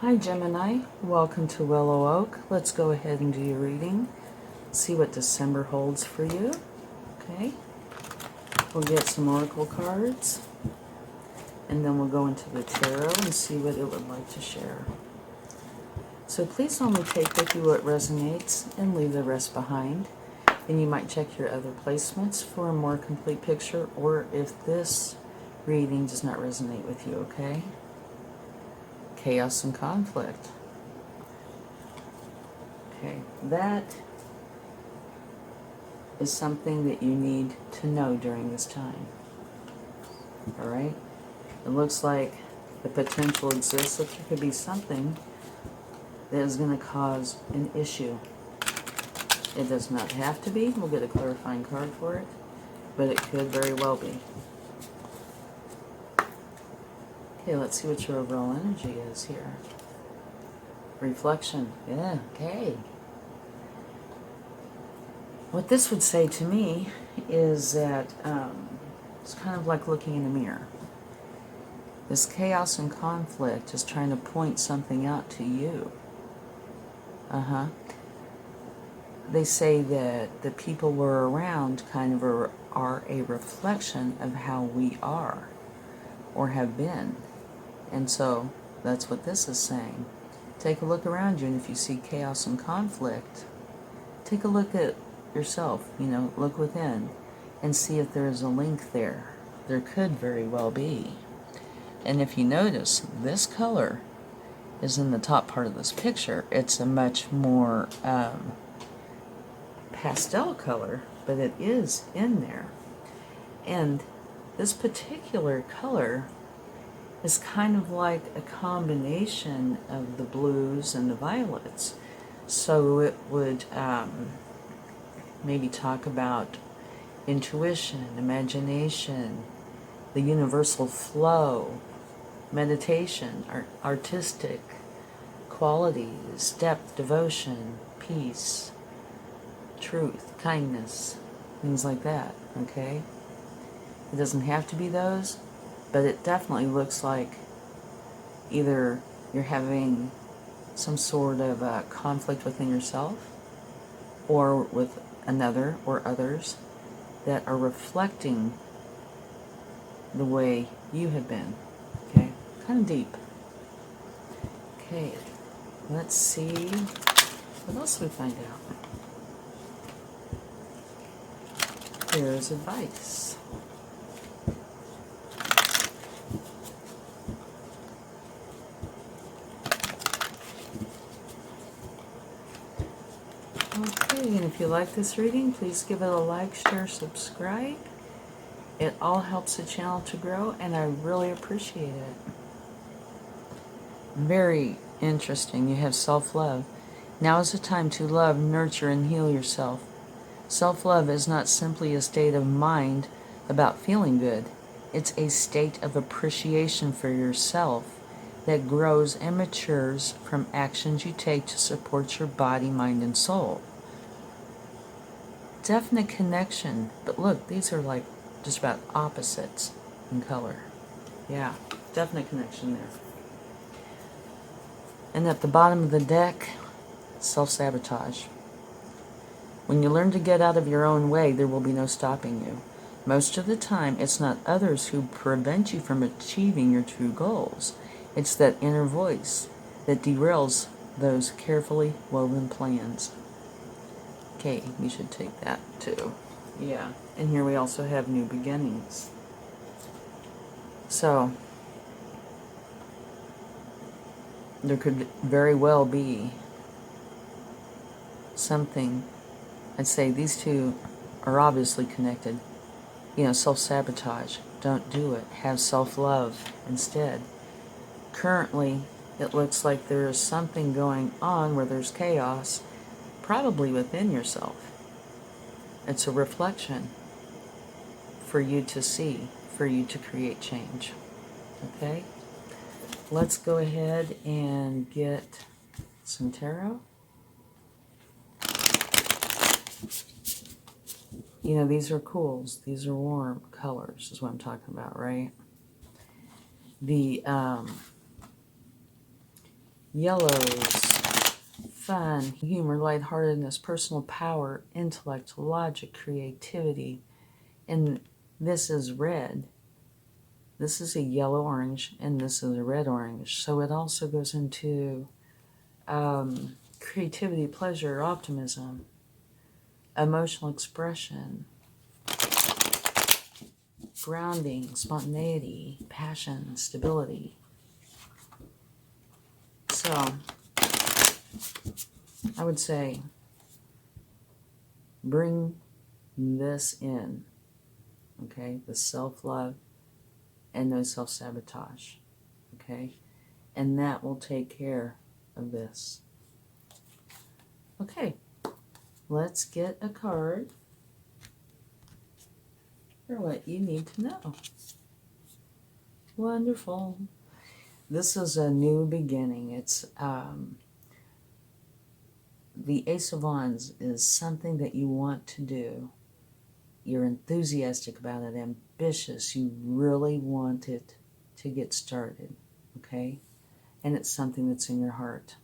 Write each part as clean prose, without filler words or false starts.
Hi Gemini, welcome to WillowOAK. Let's go ahead and do your reading. See what December holds for you. Okay, we'll get some oracle cards and then we'll go into the tarot and see what it would like to share. So please only take with you what resonates and leave the rest behind. And you might check your other placements for a more complete picture, or if this reading does not resonate with you, okay? Chaos and conflict. Okay, that is something that you need to know during this time. All right? It looks like the potential exists that there could be something that is going to cause an issue. It does not have to be. We'll get a clarifying card for it, but it could very well be. Okay, let's see what your overall energy is here. Reflection. Yeah, okay. What this would say to me is that it's kind of like looking in a mirror. This chaos and conflict is trying to point something out to you. They say that the people we're around kind of are a reflection of how we are or have been. And so that's what this is saying. Take a look around you, and if you see chaos and conflict, take a look at yourself, look within and see if there is a link there. There could very well be. And if you notice, this color is in the top part of this picture. It's a much more pastel color, but it is in there. And this particular color is kind of like a combination of the blues and the violets. So it would maybe talk about intuition, imagination, the universal flow, meditation, artistic qualities, depth, devotion, peace, truth, kindness, things like that, okay? It doesn't have to be those, but it definitely looks like either you're having some sort of conflict within yourself or with another or others that are reflecting the way you have been, okay? Kind of deep. Okay, let's see what else we find out. Here's advice. Okay, and if you like this reading, please give it a like, share, subscribe. It all helps the channel to grow, and I really appreciate it. Very interesting. You have self-love. Now is the time to love, nurture, and heal yourself. Self-love is not simply a state of mind about feeling good. It's a state of appreciation for yourself that grows and matures from actions you take to support your body, mind, and soul. Definite connection. But look, these are like just about opposites in color. Yeah, definite connection there. And at the bottom of the deck, self-sabotage. When you learn to get out of your own way, there will be no stopping you. Most of the time, it's not others who prevent you from achieving your true goals. It's that inner voice that derails those carefully woven plans. Okay, we should take that too. Yeah, and here we also have new beginnings. So, there could very well be something. I'd say these two are obviously connected. Self-sabotage. Don't do it. Have self-love instead. Currently, it looks like there is something going on where there's chaos, probably within yourself. It's a reflection for you to see, for you to create change. Okay? Let's go ahead and get some tarot. These are cools. These are warm colors is what I'm talking about, right? The Yellows, fun, humor, lightheartedness, personal power, intellect, logic, creativity. And this is red. This is a yellow-orange, and this is a red-orange. So it also goes into creativity, pleasure, optimism, emotional expression, grounding, spontaneity, passion, stability. So I would say bring this in, okay? The self-love and no self-sabotage, okay? And that will take care of this. Okay, let's get a card for what you need to know. Wonderful. This is a new beginning. It's the Ace of Wands is something that you want to do. You're enthusiastic about it, ambitious. You really want it to get started, okay? And it's something that's in your heart.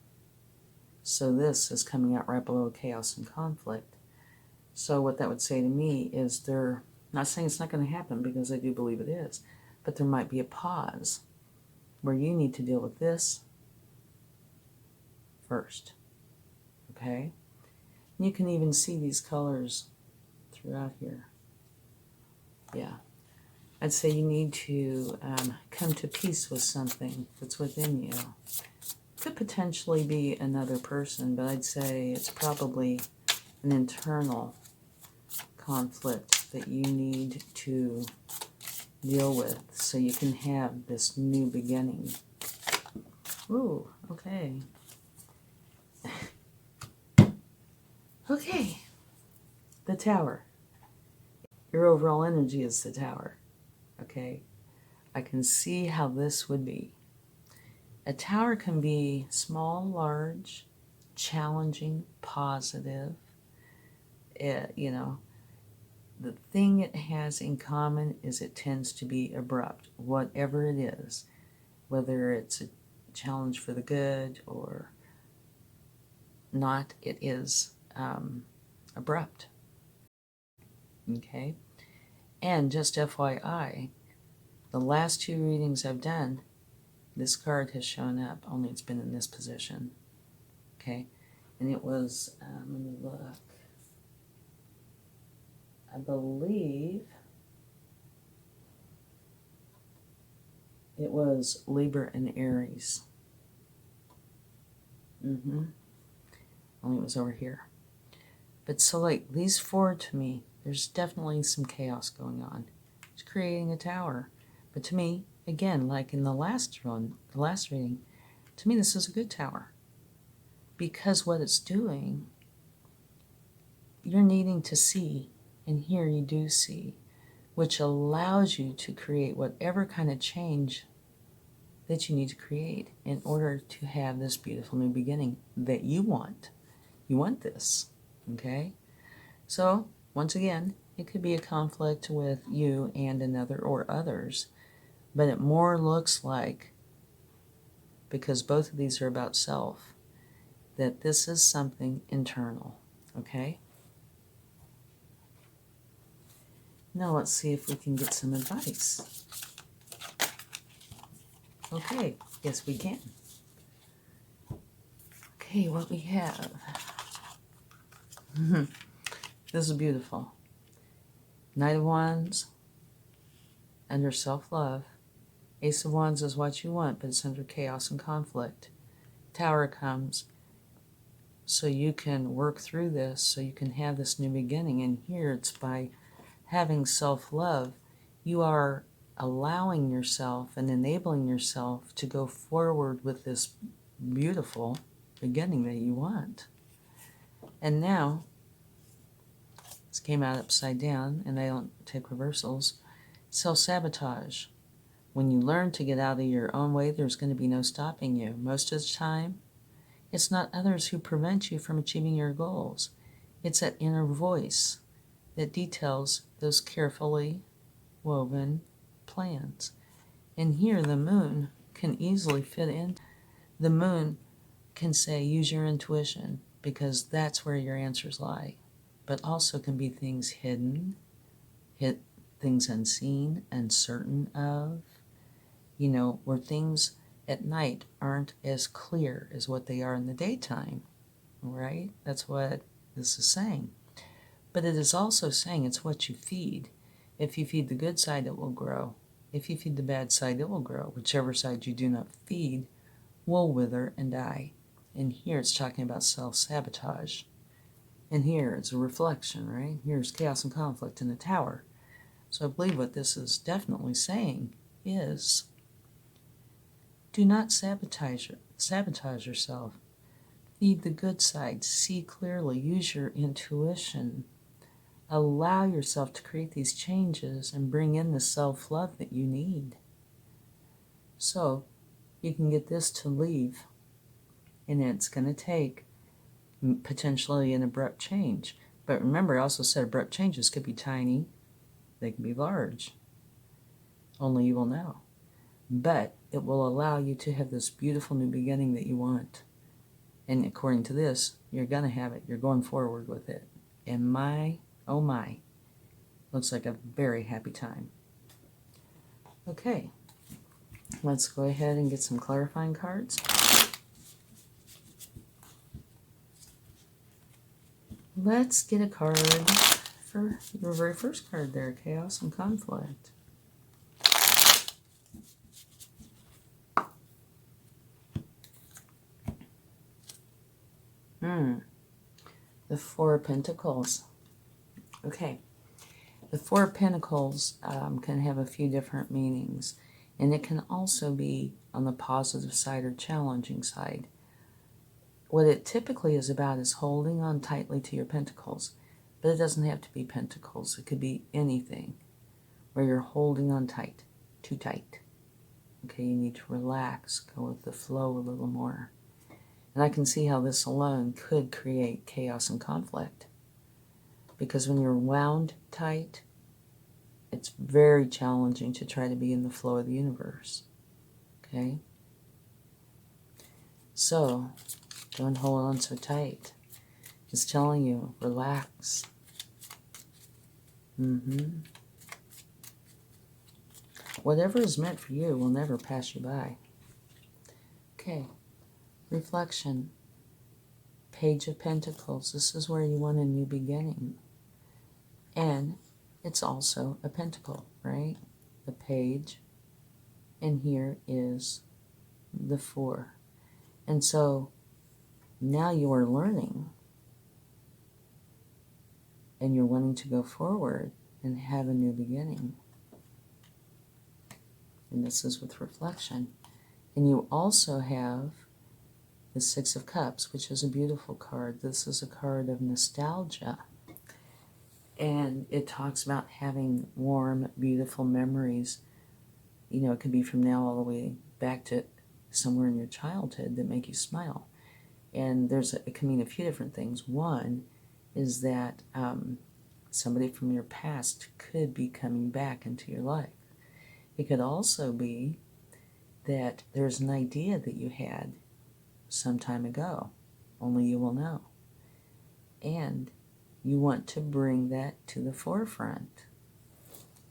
So this is coming out right below chaos and conflict. So what that would say to me is they're not saying it's not going to happen, because I do believe it is, but there might be a pause where you need to deal with this first, okay? You can even see these colors throughout here. Yeah. I'd say you need to come to peace with something that's within you. Could potentially be another person, but I'd say it's probably an internal conflict that you need to deal with so you can have this new beginning. Ooh, okay. Okay. The Tower. Your overall energy is the Tower. Okay? I can see how this would be. A tower can be small, large, challenging, positive. You know, the thing it has in common is it tends to be abrupt, whatever it is, whether it's a challenge for the good or not, it is abrupt. Okay? And just FYI, the last two readings I've done, this card has shown up, only it's been in this position. Okay? And it was, let me look, I believe it was Libra and Aries. Only it was over here. But so like these four, to me, there's definitely some chaos going on. It's creating a tower. But to me, again, like in the last one, the last reading, to me this is a good tower. Because what it's doing, you're needing to see, and here you do see, which allows you to create whatever kind of change that you need to create in order to have this beautiful new beginning that you want. You want this, okay? So, once again, it could be a conflict with you and another or others, but it more looks like, because both of these are about self, that this is something internal, okay? Now let's see if we can get some advice. Okay, yes we can. Okay, what we have. This is beautiful. Knight of Wands, under self-love. Ace of Wands is what you want, but it's under chaos and conflict. Tower comes so you can work through this, so you can have this new beginning. And here it's by having self-love, you are allowing yourself and enabling yourself to go forward with this beautiful beginning that you want. And now, this came out upside down, and I don't take reversals. Self-sabotage. When you learn to get out of your own way, there's going to be no stopping you. Most of the time, it's not others who prevent you from achieving your goals. It's that inner voice that details those carefully woven plans. And here the moon can easily fit in. The moon can say use your intuition because that's where your answers lie. But also can be things hidden, things unseen, uncertain of, where things at night aren't as clear as what they are in the daytime, right? That's what this is saying. But it is also saying it's what you feed. If you feed the good side, it will grow. If you feed the bad side, it will grow. Whichever side you do not feed will wither and die. And here it's talking about self-sabotage. And here it's a reflection, right? Here's chaos and conflict in the tower. So I believe what this is definitely saying is do not sabotage yourself. Feed the good side. See clearly. Use your intuition. Allow yourself to create these changes and bring in the self-love that you need. So you can get this to leave, and it's going to take potentially an abrupt change. But remember, I also said abrupt changes could be tiny, they can be large. Only you will know. But it will allow you to have this beautiful new beginning that you want. And according to this, you're going to have it. You're going forward with it. And my, oh my, looks like a very happy time. Okay, let's go ahead and get some clarifying cards. Let's get a card for your very first card there, Chaos and Conflict. The Four of Pentacles. Okay, the Four of Pentacles can have a few different meanings, and it can also be on the positive side or challenging side. What it typically is about is holding on tightly to your pentacles, but it doesn't have to be pentacles. It could be anything where you're holding on tight, too tight. Okay, you need to relax, go with the flow a little more. And I can see how this alone could create chaos and conflict. Because when you're wound tight, it's very challenging to try to be in the flow of the universe. Okay? So, don't hold on so tight. It's telling you, relax. Whatever is meant for you will never pass you by. Okay. Reflection. Page of Pentacles. This is where you want a new beginning. And it's also a pentacle, right? The page. And here is the four. And so now you are learning. And you're wanting to go forward and have a new beginning. And this is with reflection. And you also have the Six of Cups, which is a beautiful card. This is a card of nostalgia. And it talks about having warm, beautiful memories. It could be from now all the way back to somewhere in your childhood that make you smile. And it can mean a few different things. One is that somebody from your past could be coming back into your life. It could also be that there's an idea that you had some time ago, only you will know. And you want to bring that to the forefront,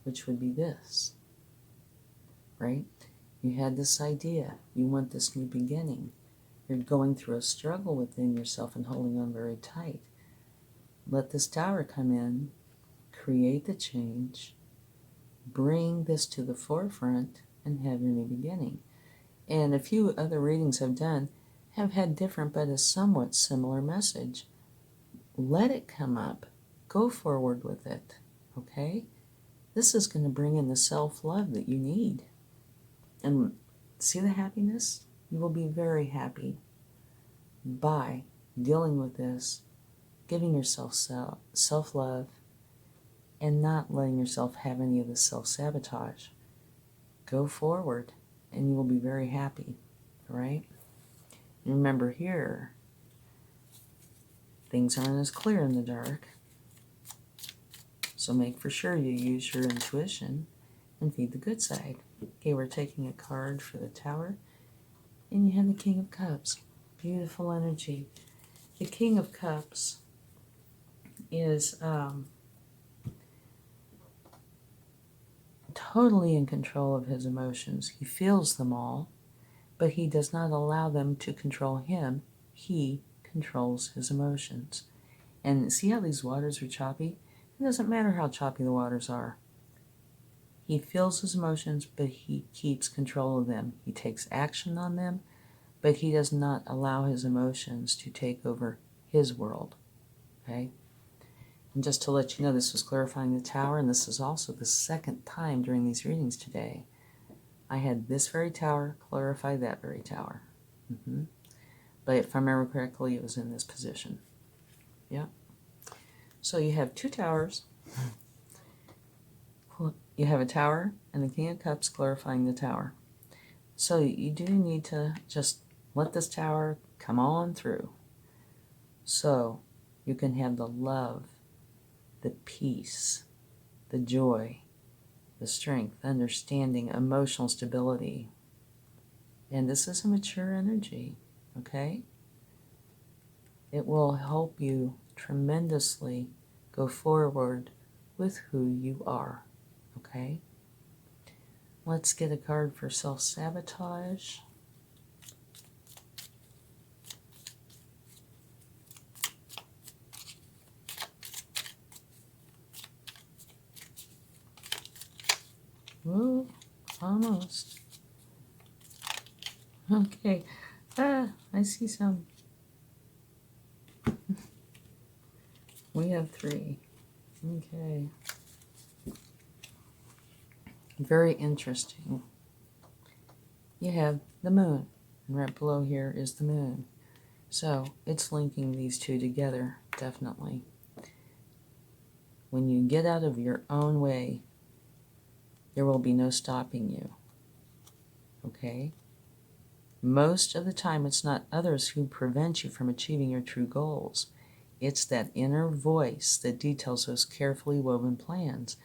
which would be this, right? You had this idea, you want this new beginning. You're going through a struggle within yourself and holding on very tight. Let this Tower come in, create the change, bring this to the forefront, and have your new beginning. And a few other readings I've done have had different but a somewhat similar message. Let it come up. Go forward with it. Okay? This is going to bring in the self-love that you need. And see the happiness? You will be very happy by dealing with this, giving yourself self-love, and not letting yourself have any of the self-sabotage. Go forward, and you will be very happy. All right? And remember here, things aren't as clear in the dark. So make for sure you use your intuition and feed the good side. Okay, we're taking a card for the Tower, and you have the King of Cups. Beautiful energy. The King of Cups is totally in control of his emotions. He feels them all, but he does not allow them to control him. He controls his emotions. And see how these waters are choppy? It doesn't matter how choppy the waters are. He feels his emotions, but he keeps control of them. He takes action on them, but he does not allow his emotions to take over his world. Okay? And just to let you know, this was clarifying the tower, and this is also the second time during these readings today I had this very tower clarify that very tower. But if I remember correctly, it was in this position. Yeah. So you have two towers. You have a tower and the King of Cups clarifying the tower. So you do need to just let this tower come on through. So you can have the love, the peace, the joy, the strength, understanding, emotional stability. And this is a mature energy, okay? It will help you tremendously go forward with who you are, okay? Let's get a card for self-sabotage. Whoa, almost. Okay. I see some. We have 3. Okay. Very interesting. You have the moon, and right below here is the moon. So it's linking these two together, definitely. When you get out of your own way, there will be no stopping you. Okay? Most of the time, it's not others who prevent you from achieving your true goals. It's that inner voice that details those carefully woven plans.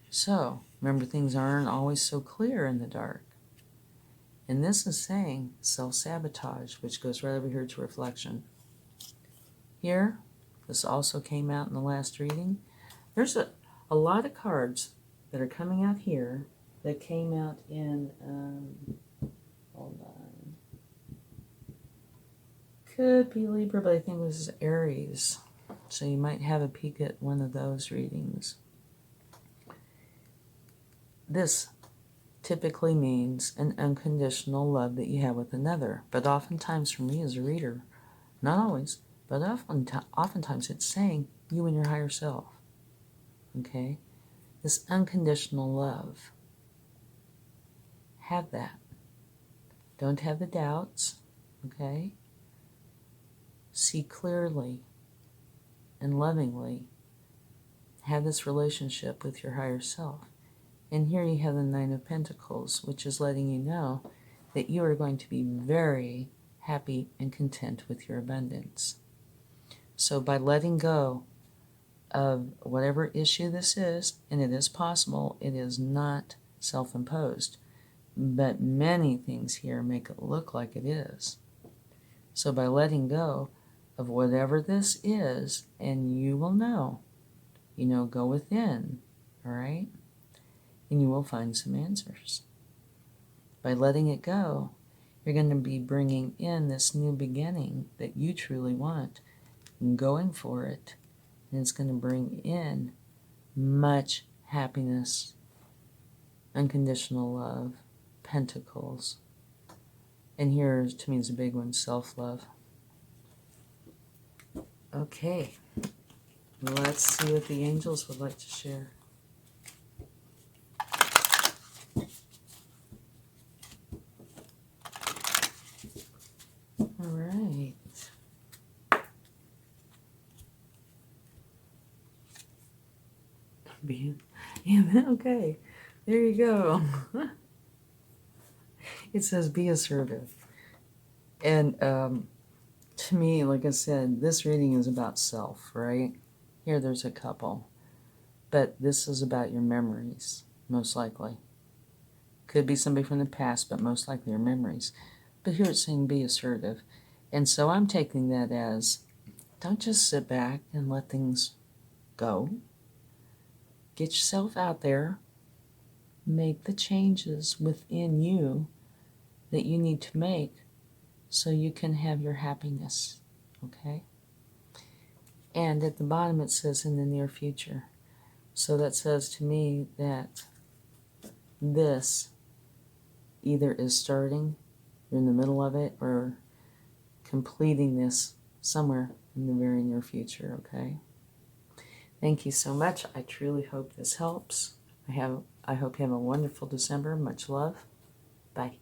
So, remember, things aren't always so clear in the dark. And this is saying self-sabotage, which goes right over here to reflection. Here, this also came out in the last reading. There's a lot of cards that are coming out here that came out in, hold on. Could be Libra, but I think this is Aries. So you might have a peek at one of those readings. This typically means an unconditional love that you have with another. But oftentimes for me as a reader, not always, but oftentimes it's saying you and your higher self. Okay? This unconditional love. Have that. Don't have the doubts. Okay? See clearly and lovingly. Have this relationship with your higher self. And here you have the 9 of Pentacles, which is letting you know that you are going to be very happy and content with your abundance. So by letting go of whatever issue this is, and it is possible, it is not self-imposed, but many things here make it look like it is. So by letting go of whatever this is, and you will know, go within, all right? And you will find some answers. By letting it go, you're going to be bringing in this new beginning that you truly want and going for it. And it's going to bring in much happiness, unconditional love, pentacles. And here, to me, is a big one, self-love. Okay. Let's see what the angels would like to share. All right. Okay. There you go. It says be assertive. And to me, like I said, this reading is about self, right? Here there's a couple. But this is about your memories, most likely. Could be somebody from the past, but most likely your memories. But here it's saying be assertive. And so I'm taking that as, don't just sit back and let things go. Get yourself out there. Make the changes within you that you need to make so you can have your happiness. Okay? And at the bottom it says in the near future. So that says to me that this either is starting, you're in the middle of it, or completing this somewhere in the very near future, okay? Thank you so much. I truly hope this helps. I hope you have a wonderful December. Much love. Bye.